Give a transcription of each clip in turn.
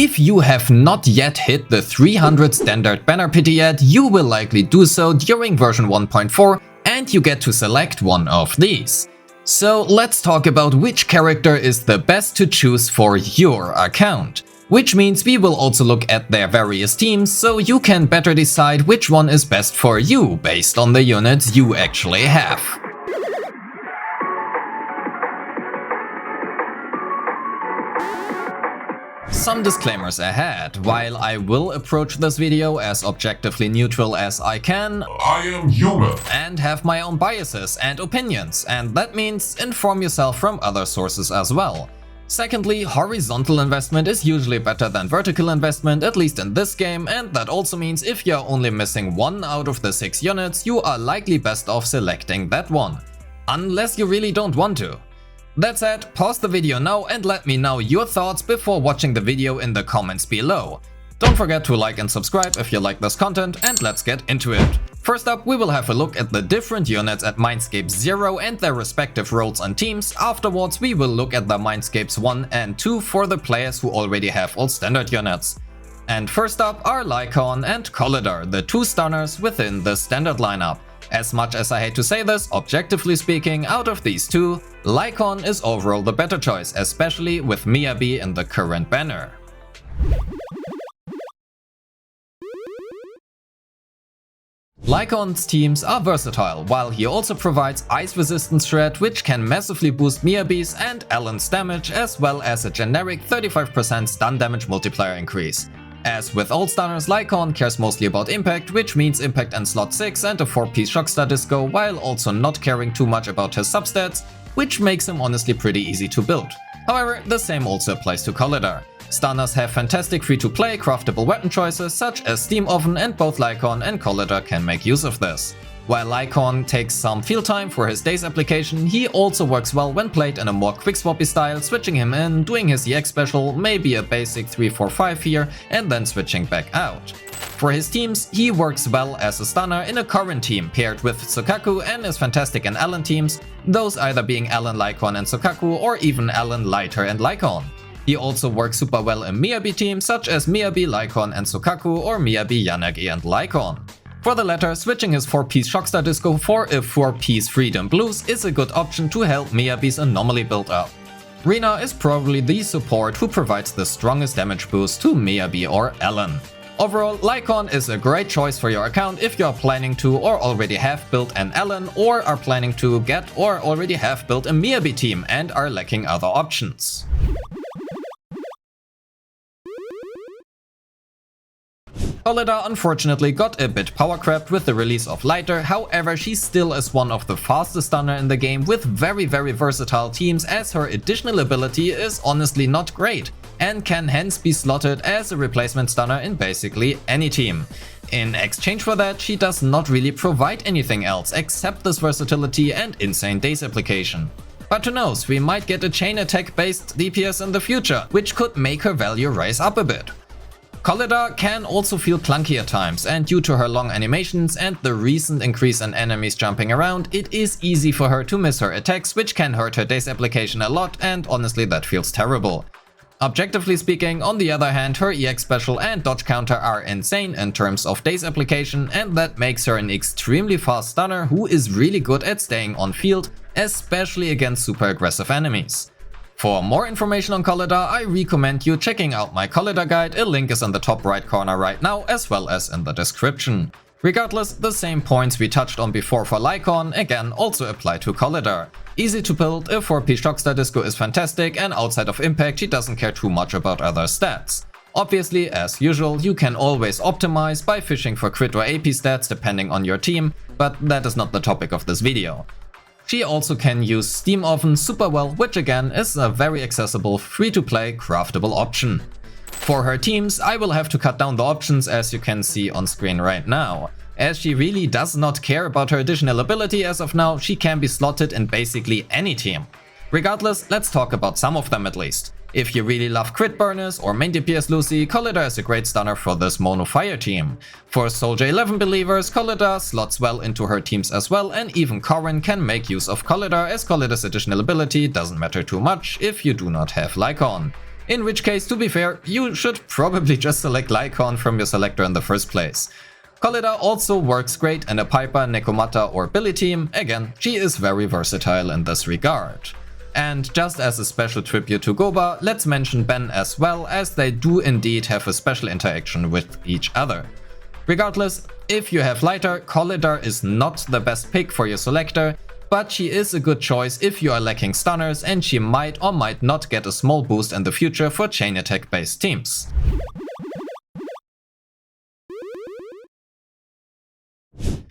If you have not yet hit the 300 standard banner pity yet, you will likely do so during version 1.4 and you get to select one of these. So let's talk about which character is the best to choose for your account. Which means we will also look at their various teams so you can better decide which one is best for you based on the units you actually have. Some disclaimers ahead. While I will approach this video as objectively neutral as I can, I am human and have my own biases and opinions, and that means inform yourself from other sources as well. Secondly, horizontal investment is usually better than vertical investment, at least in this game, and that also means if you're only missing one out of the 6 units, you are likely best off selecting that one. Unless you really don't want to. That said, pause the video now and let me know your thoughts before watching the video in the comments below. Don't forget to like and subscribe if you like this content, and let's get into it. First up, we will have a look at the different units at Mindscapes 0 and their respective roles and teams. Afterwards, we will look at the Mindscapes 1 and 2 for the players who already have all standard units. And first up are Lycaon and Koleda, the 2 stunners within the standard lineup. As much as I hate to say this, objectively speaking, out of these 2, Lycaon is overall the better choice, especially with Miyabi in the current banner. Lycaon's teams are versatile, while he also provides Ice Resistance Shred, which can massively boost Miyabi's and Alan's damage, as well as a generic 35% stun damage multiplier increase. As with all stunners, Lycaon cares mostly about impact, which means impact and slot 6 and a 4-piece Shockstar Disco, while also not caring too much about his substats, which makes him honestly pretty easy to build. However, the same also applies to Koleda. Stunners have fantastic free-to-play craftable weapon choices such as Steam Oven, and both Lycaon and Koleda can make use of this. While Lycaon takes some field time for his Daze application, he also works well when played in a more quick-swappy style, switching him in, doing his EX special, maybe a basic 3-4-5 here, and then switching back out. For his teams, he works well as a stunner in a current team paired with Sukaku, and is fantastic in Alan teams, those either being Alan, Lycaon and Sukaku, or even Alan, Lighter and Lycaon. He also works super well in Miyabi teams such as Miyabi, Lycaon and Sukaku, or Miyabi, Yanagi and Lycaon. For the latter, switching his 4-piece Shockstar Disco for a 4-piece Freedom Blues is a good option to help Miyabi's anomaly build up. Rina is probably the support who provides the strongest damage boost to Miyabi or Alan. Overall, Lycaon is a great choice for your account if you are planning to or already have built an Alan, or are planning to get or already have built a Miyabi team and are lacking other options. Koleda unfortunately got a bit power crept with the release of Lighter, however she still is one of the fastest stunner in the game with very versatile teams, as her additional ability is honestly not great and can hence be slotted as a replacement stunner in basically any team. In exchange for that, she does not really provide anything else except this versatility and insane Daze application. But who knows, we might get a chain attack based DPS in the future, which could make her value rise up a bit. Koleda can also feel clunky at times, and due to her long animations and the recent increase in enemies jumping around, it is easy for her to miss her attacks, which can hurt her Daze application a lot, and honestly that feels terrible. Objectively speaking, on the other hand, her EX special and dodge counter are insane in terms of Daze application, and that makes her an extremely fast stunner who is really good at staying on field, especially against super aggressive enemies. For more information on Koleda, I recommend you checking out my Koleda guide, a link is in the top right corner right now as well as in the description. Regardless, the same points we touched on before for Lycaon again also apply to Koleda. Easy to build, a 4-piece Shockstar Disco is fantastic, and outside of impact she doesn't care too much about other stats. Obviously, as usual, you can always optimize by fishing for crit or AP stats depending on your team, but that is not the topic of this video. She also can use Steam Oven super well, which again is a very accessible free-to-play craftable option. For her teams, I will have to cut down the options as you can see on screen right now. As she really does not care about her additional ability as of now, she can be slotted in basically any team. Regardless, let's talk about some of them at least. If you really love crit burners or main DPS Lucy, Koleda is a great stunner for this mono fire team. For Soldier 11 believers, Koleda slots well into her teams as well, and even Corrin can make use of Koleda, as Koleda's additional ability doesn't matter too much if you do not have Lycaon. in which case, to be fair, you should probably just select Lycaon from your selector in the first place. Koleda also works great in a Piper, Nekomata or Billy team. Again, she is very versatile in this regard. And just as a special tribute to Goba, let's mention Ben as well, as they do indeed have a special interaction with each other. Regardless, if you have Lighter, Koleda is not the best pick for your selector, but she is a good choice if you are lacking stunners, and she might or might not get a small boost in the future for chain attack based teams.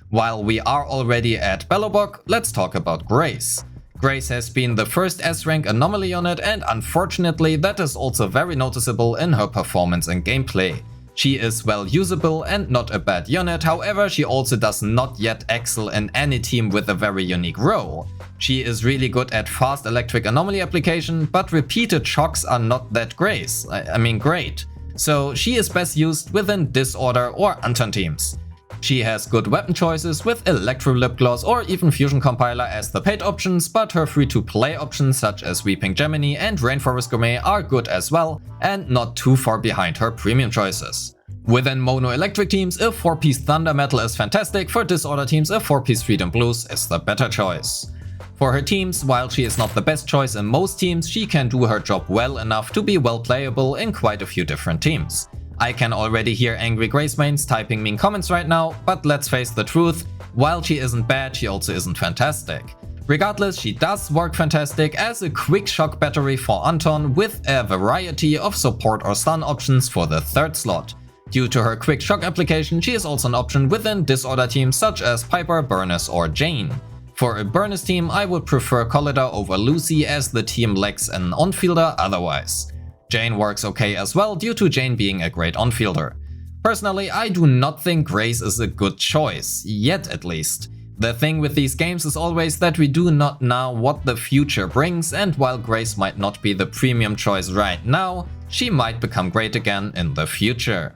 While we are already at Belobog, let's talk about Grace. Grace has been the first S-rank anomaly unit, and unfortunately that is also very noticeable in her performance and gameplay. She is well usable and not a bad unit, however she also does not yet excel in any team with a very unique role. She is really good at fast electric anomaly application, but repeated shocks are not that great. So she is best used within Disorder or Anton teams. She has good weapon choices with Electro Lip Gloss or even Fusion Compiler as the paid options, but her free-to-play options such as Weeping Gemini and Rainforest Gourmet are good as well, and not too far behind her premium choices. Within Mono Electric teams, a 4-piece Thunder Metal is fantastic. For Disorder teams, a 4-piece Freedom Blues is the better choice. For her teams, while she is not the best choice in most teams, she can do her job well enough to be well playable in quite a few different teams. I can already hear angry Grace mains typing mean comments right now, but let's face the truth, while she isn't bad, she also isn't fantastic. Regardless, she does work fantastic as a quick shock battery for Anton with a variety of support or stun options for the third slot. Due to her quick shock application, she is also an option within Disorder teams such as Piper, Burnus or Jane. For a Burnus team, I would prefer Koleda over Lucy as the team lacks an on-fielder otherwise. Jane works okay as well due to Jane being a great on-fielder. Personally, I do not think Grace is a good choice, yet at least. The thing with these games is always that we do not know what the future brings, and while Grace might not be the premium choice right now, she might become great again in the future.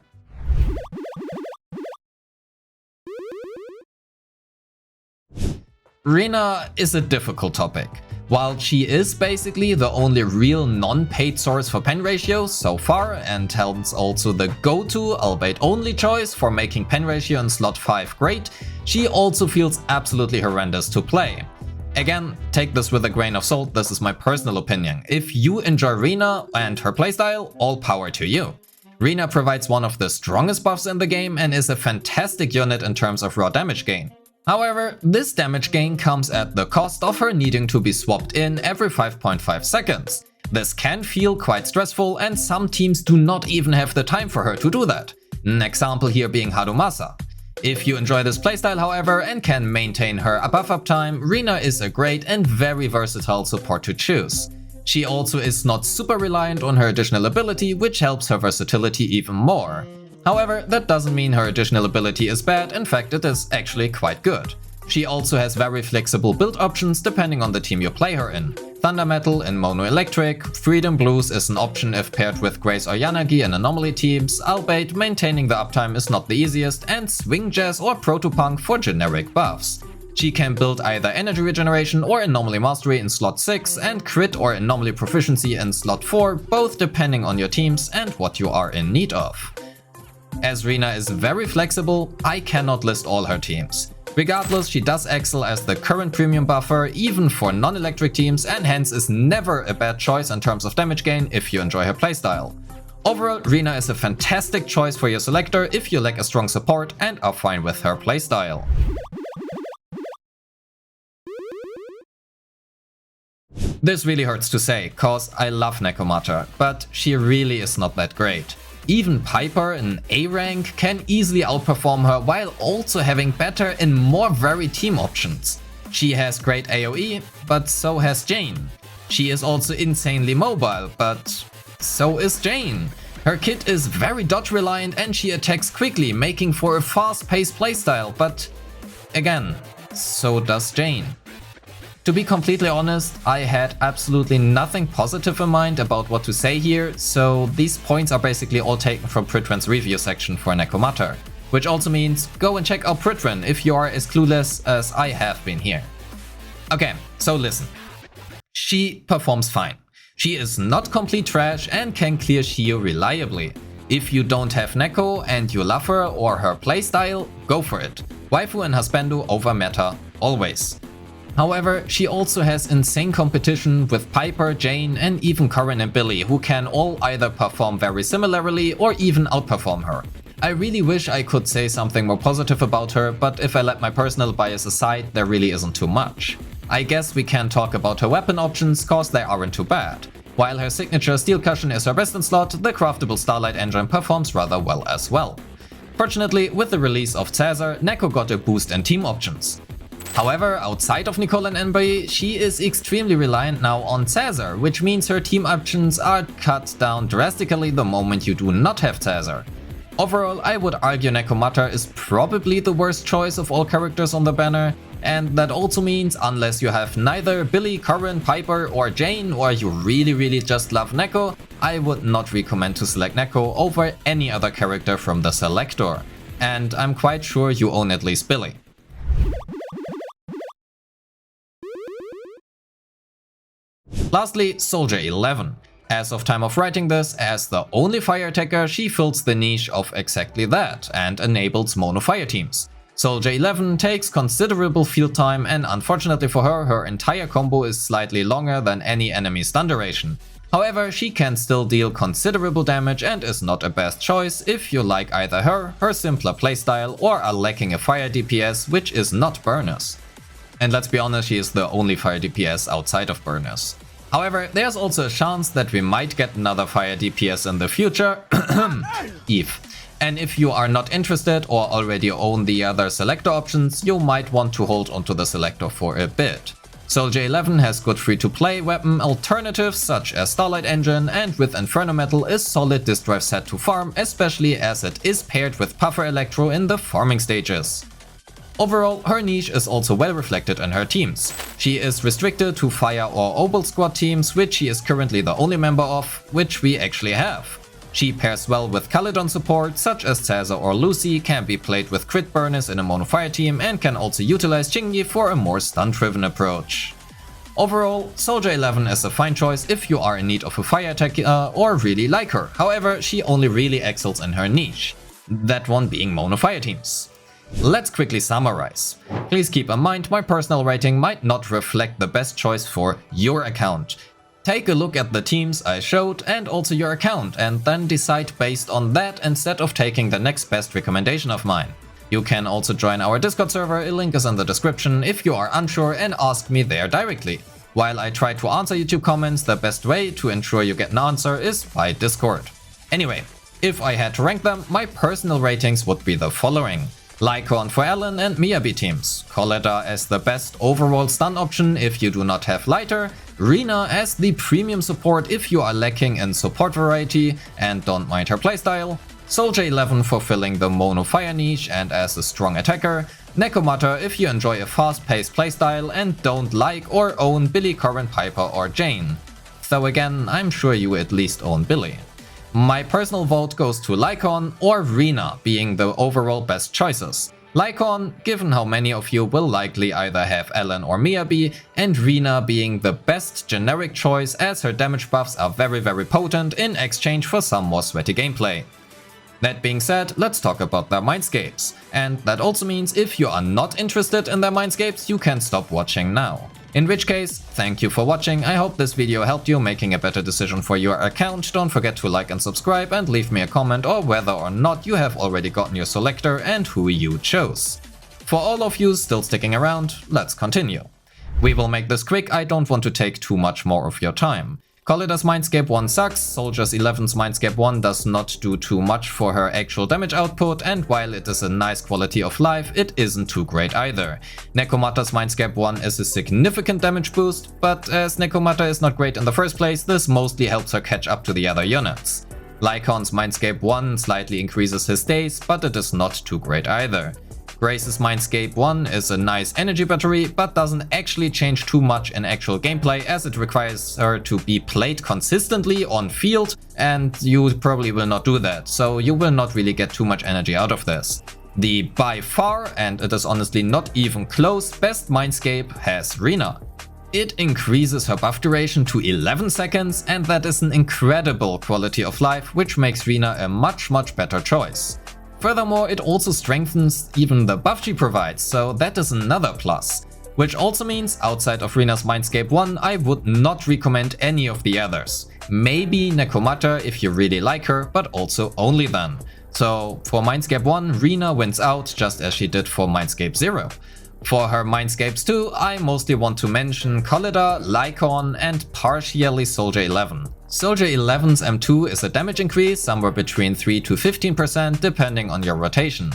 Rina is a difficult topic. While she is basically the only real non-paid source for pen ratio so far, and hence also the go-to, albeit only choice for making pen ratio in slot 5 great, she also feels absolutely horrendous to play. Again, take this with a grain of salt, this is my personal opinion. If you enjoy Rina and her playstyle, all power to you. Rina provides one of the strongest buffs in the game and is a fantastic unit in terms of raw damage gain. However, this damage gain comes at the cost of her needing to be swapped in every 5.5 seconds. This can feel quite stressful, and some teams do not even have the time for her to do that. An example here being Harumasa. If you enjoy this playstyle however and can maintain her buff uptime, Rina is a great and very versatile support to choose. She also is not super reliant on her additional ability, which helps her versatility even more. However, that doesn't mean her additional ability is bad, in fact it is actually quite good. She also has very flexible build options depending on the team you play her in. Thunder Metal in Mono Electric, Freedom Blues is an option if paired with Grace or Yanagi in Anomaly teams, albeit maintaining the uptime is not the easiest, and Swing Jazz or Protopunk for generic buffs. She can build either Energy Regeneration or Anomaly Mastery in slot 6 and Crit or Anomaly Proficiency in slot 4, both depending on your teams and what you are in need of. As Rina is very flexible, I cannot list all her teams. Regardless, she does excel as the current premium buffer even for non-electric teams, and hence is never a bad choice in terms of damage gain if you enjoy her playstyle. Overall, Rina is a fantastic choice for your selector if you lack a strong support and are fine with her playstyle. This really hurts to say, cause I love Nekomata, but she really is not that great. Even Piper in A rank can easily outperform her while also having better and more varied team options. She has great AoE, but so has Jane. She is also insanely mobile, but so is Jane. Her kit is very dodge reliant and she attacks quickly, making for a fast-paced playstyle, but again, so does Jane. To be completely honest, I had absolutely nothing positive in mind about what to say here, so these points are basically all taken from Pritran's review section for Nekomata, which also means go and check out Pritran if you are as clueless as I have been here. Okay, so listen. She performs fine. She is not complete trash and can clear Shio reliably. If you don't have Neko and you love her or her playstyle, go for it. Waifu and husbando over meta, always. However, she also has insane competition with Piper, Jane, and even Corin and Billy, who can all either perform very similarly or even outperform her. I really wish I could say something more positive about her, but if I let my personal bias aside, there really isn't too much. I guess we can talk about her weapon options, cause they aren't too bad. While her signature steel cushion is her best in slot, the craftable Starlight engine performs rather well as well. Fortunately, with the release of Caesar, Neko got a boost in team options. However, outside of Nicole and Enbei, she is extremely reliant now on Caesar, which means her team options are cut down drastically the moment you do not have Caesar. Overall, I would argue Nekomata is probably the worst choice of all characters on the banner, and that also means unless you have neither Billy, Corin, Piper or Jane, or you really just love Neko, I would not recommend to select Neko over any other character from the Selector. And I'm quite sure you own at least Billy. Lastly, Soldier 11. As of time of writing this, as the only fire attacker, she fills the niche of exactly that and enables mono fire teams. Soldier 11 takes considerable field time, and unfortunately for her, her entire combo is slightly longer than any enemy stun duration. However, she can still deal considerable damage and is not a best choice if you like either her simpler playstyle, or are lacking a fire DPS which is not burners. And let's be honest, she is the only fire DPS outside of burners. However, there's also a chance that we might get another fire DPS in the future, Eve. And if you are not interested or already own the other Selector options, you might want to hold onto the Selector for a bit. Soldier 11 has good free-to-play weapon alternatives such as Starlight Engine, and with Inferno Metal a solid disk drive set to farm, especially as it is paired with Puffer Electro in the farming stages. Overall, her niche is also well reflected in her teams. She is restricted to Fire or Obel Squad teams, which she is currently the only member of, which we actually have. She pairs well with Caledon support, such as Caesar or Lucy, can be played with crit burners in a mono fire team, and can also utilize Chingy for a more stun-driven approach. Overall, Soldier 11 is a fine choice if you are in need of a fire attacker or really like her. However, she only really excels in her niche, that one being mono fire teams. Let's quickly summarize. Please keep in mind my personal rating might not reflect the best choice for your account. Take a look at the teams I showed and also your account, and then decide based on that instead of taking the next best recommendation of mine. You can also join our Discord server, a link is in the description if you are unsure, and ask me there directly. While I try to answer YouTube comments, the best way to ensure you get an answer is by Discord. Anyway, if I had to rank them, my personal ratings would be the following. Lycaon for Alan and Miyabi teams, Koleda as the best overall stun option if you do not have Lighter, Rina as the premium support if you are lacking in support variety and don't mind her playstyle, Soldier 11 for filling the mono fire niche and as a strong attacker, Nekomata if you enjoy a fast-paced playstyle and don't like or own Billy, Corin, Piper or Jane. Though again, I'm sure you at least own Billy. My personal vote goes to Lycaon or Rina being the overall best choices. Lycaon, given how many of you will likely either have Ellen or Miyabi, and Rina being the best generic choice as her damage buffs are very potent in exchange for some more sweaty gameplay. That being said, let's talk about their Mindscapes. And that also means if you are not interested in their Mindscapes, you can stop watching now. In which case, thank you for watching, I hope this video helped you making a better decision for your account. Don't forget to like and subscribe and leave me a comment or whether or not you have already gotten your Selector and who you chose. For all of you still sticking around, let's continue. We will make this quick, I don't want to take too much more of your time. Koleda's Mindscape 1 sucks, Soldier 11's Mindscape 1 does not do too much for her actual damage output, and while it is a nice quality of life, it isn't too great either. Nekomata's Mindscape 1 is a significant damage boost, but as Nekomata is not great in the first place, this mostly helps her catch up to the other units. Lycaon's Mindscape 1 slightly increases his days, but it is not too great either. Grace's Mindscape 1 is a nice energy battery, but doesn't actually change too much in actual gameplay as it requires her to be played consistently on field, and you probably will not do that, so you will not really get too much energy out of this. The by far, and it is honestly not even close, best Mindscape has Rina. It increases her buff duration to 11 seconds, and that is an incredible quality of life, which makes Rina a much better choice. Furthermore, it also strengthens even the buff she provides, so that is another plus. Which also means, outside of Rina's Mindscape 1, I would not recommend any of the others. Maybe Nekomata if you really like her, but also only then. So for Mindscape 1, Rina wins out just as she did for Mindscape 0. For her Mindscapes 2, I mostly want to mention Koleda, Lycaon and partially Soldier 11. Soldier 11's M2 is a damage increase somewhere between 3 to 15% depending on your rotation.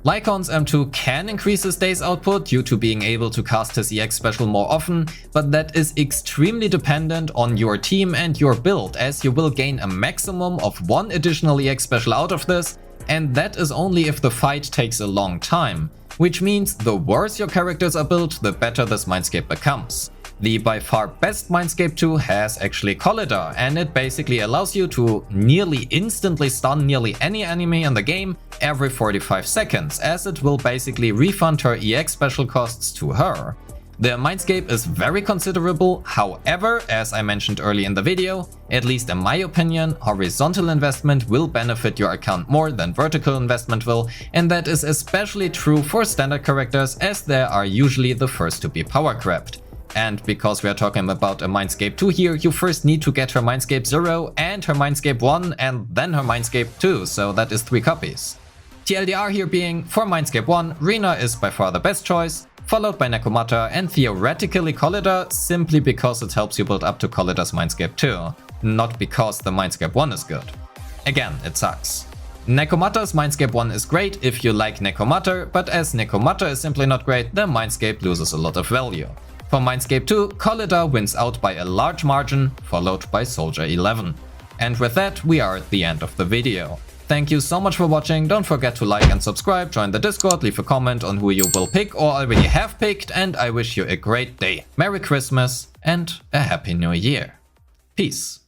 Lycaon's M2 can increase his day's output due to being able to cast his EX special more often, but that is extremely dependent on your team and your build, as you will gain a maximum of 1 additional EX special out of this, and that is only if the fight takes a long time. Which means the worse your characters are built, the better this Mindscape becomes. The by far best Mindscape 2 has actually Koleda, and it basically allows you to nearly instantly stun nearly any enemy in the game every 45 seconds, as it will basically refund her EX special costs to her. The Mindscape is very considerable, however, as I mentioned early in the video, at least in my opinion, horizontal investment will benefit your account more than vertical investment will, and that is especially true for standard characters, as they are usually the first to be power crept. And because we are talking about a Mindscape 2 here, you first need to get her Mindscape 0 and her Mindscape 1 and then her Mindscape 2, so that is 3 copies. TLDR here being, for Mindscape 1, Rina is by far the best choice, followed by Nekomata and theoretically Koleda, simply because it helps you build up to Koleda's Mindscape 2, not because the Mindscape 1 is good. Again, it sucks. Nekomata's Mindscape 1 is great if you like Nekomata, but as Nekomata is simply not great, the Mindscape loses a lot of value. For Mindscape 2, Koleda wins out by a large margin, followed by Soldier 11. And with that, we are at the end of the video. Thank you so much for watching, don't forget to like and subscribe, join the Discord, leave a comment on who you will pick or already have picked, and I wish you a great day. Merry Christmas and a Happy New Year. Peace.